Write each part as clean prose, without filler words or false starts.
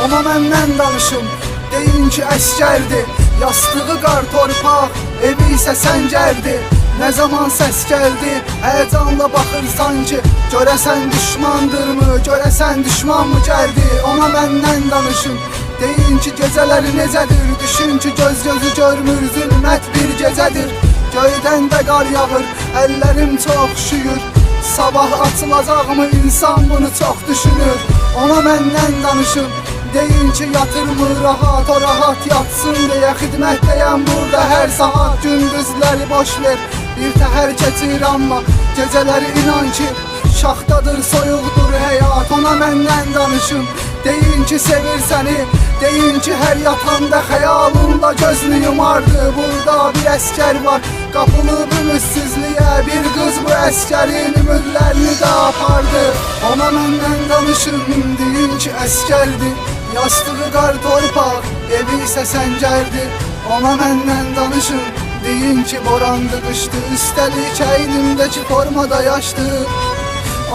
Ona məndən danışım, deyin ki əskərdir. Yastığı qar torpaq, evi isə səngərdir. Nə zaman səs gəldi, həyəcanla baxırsan ki, görəsən düşmandırmı, görəsən düşman mı gəldi? Ona məndən danışın, deyin ki gecələri necədir? Düşün ki göz gözü görmür, zülmət bir gecədir. Göydən də qar yağır, əllərim çox üşüyür. Sabah açılacaqmı, insan bunu çox düşünür. Ona məndən danışın, deyin ki yatırmır rahat, o rahat yatsın deyə xidmətdəyəm burada hər saat. Gündüzləri boş ver, bir təhər keçir amma gecələri inan ki şaxtadır, soyuqdur həyat. Ona məndən danışın, deyin ki sevir səni, deyin ki hər yatanda xəyalınla gözünü yumardı. Burada bir əskər var, qapılıb ümitsizliyə, bir qız bu əskərin ümidlərini də apardı. Ona məndən danışın, deyin ki əskərdir. Yastığı qar torpaq, evi isə səngərdir. Ona məndən danışın, deyin ki borandı, qışdı, üstəlik əynimdəki formada yaşdı.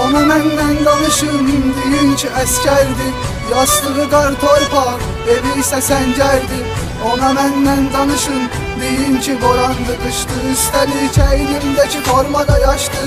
Ona məndən danışın, deyin ki əskərdir. Yastığı qar torpaq, evi isə səngərdir. Ona məndən danışın, deyin ki borandı, qışdı, üstəlik əynimdəki formada yaşdı.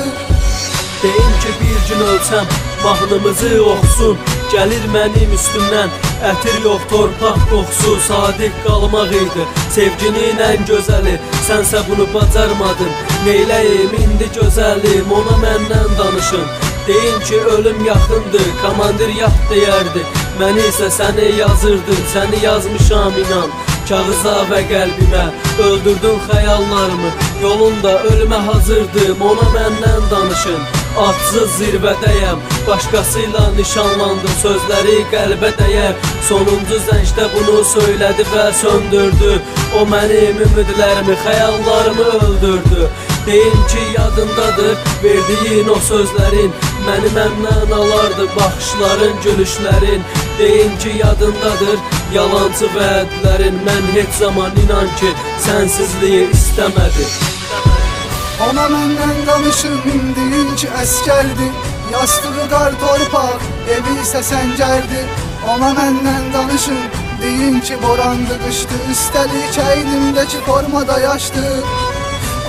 Deyin ki bir gün ölsəm, mahnımızı oxusun. Gəlir mənim üstümdən, ətir yox torpaq qoxusu. Sadiq qalmaq idi sevginin ən gözəli, sənsə bunu bacarmadın. Neyləyim indi gözəlim, ona məndən danışın. Deyin ki ölüm yaxındır, komandir yat deyərdi. Məni isə səni yazırdı, səni yazmışam inan. Kağıza və qəlbimə öldürdün xəyallarımı. Yolunda ölümə hazırdım, ona məndən danışın. Atsız zirvədəyəm, başqasıyla nişanlandım. Sözləri qəlbə dəyər, sonuncu zəncdə bunu söylədi və söndürdü. O mənim ümidlərimi, xəyallarımı öldürdü. Deyin ki yadındadır verdiyin o sözlərin, məni məndən alardı baxışların, gülüşlərin. Deyin ki yadındadır yalancı vədlərin, mən heç zaman inan ki sənsizliyi istəmədim. Ona məndən danışın, deyin ki əskərdir. Yastığı qar torpaq, evi isə səngərdir. Ona məndən danışın, deyin ki borandı, qışdı, üstəlik əynimdəki formada yaşdı.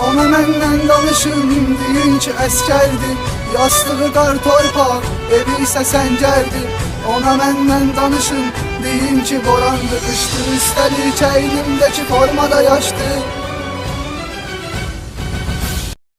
Ona məndən danışın, deyin ki əskərdir. Yastığı qar torpaq, evi isə səngərdir. Ona məndən danışın, deyin ki borandı, qışdı, üstəlik əynimdəki formada yaşdı.